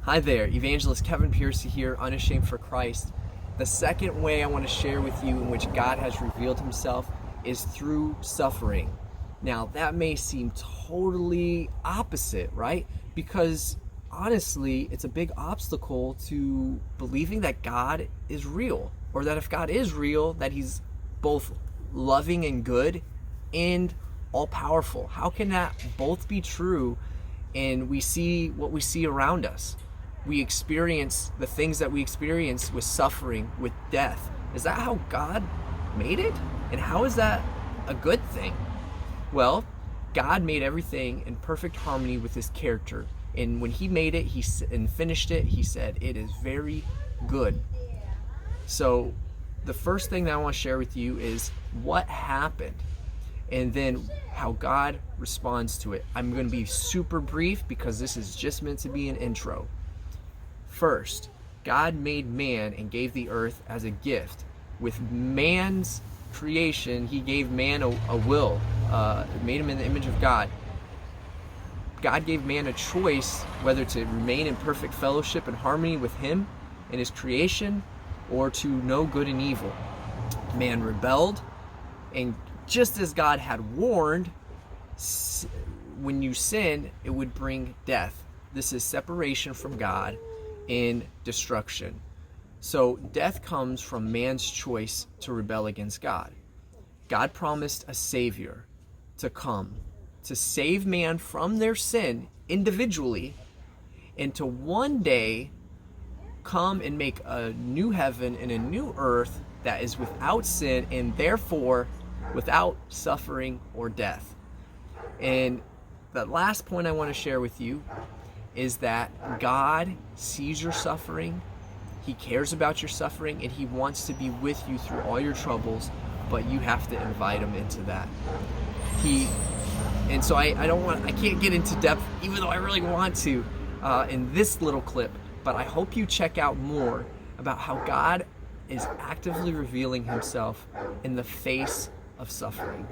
Hi there, Evangelist Kevin Piercy here, Unashamed for Christ. The second way I want to share with you in which God has revealed himself is through suffering. Now, that may seem totally opposite, right? Because honestly, it's a big obstacle to believing that God is real, or that if God is real, that he's both loving and good and all powerful. How can that both be true? And we see what we see around us. We experience the things that we experience with suffering, with death. Is that how God made it? And how is that a good thing? Well, God made everything in perfect harmony with his character. And when he made it and finished it, he said, "It is very good." So the first thing that I want to share with you is what happened and then how God responds to it. I'm going to be super brief because this is just meant to be an intro. First, God made man and gave the earth as a gift. With man's creation, he gave man a will, made him in the image of God. God gave man a choice whether to remain in perfect fellowship and harmony with him and his creation or to know good and evil. Man rebelled, and just as God had warned, when you sin, it would bring death. This is separation from God and destruction. So death comes from man's choice to rebel against God. God promised a Savior to come, to save man from their sin individually, and to one day come and make a new heaven and a new earth that is without sin and therefore without suffering or death. And the last point I want to share with you is that God sees your suffering, he cares about your suffering, and he wants to be with you through all your troubles, but you have to invite him into that. And so I can't get into depth, even though I really want to, in this little clip, but I hope you check out more about how God is actively revealing himself in the face of suffering.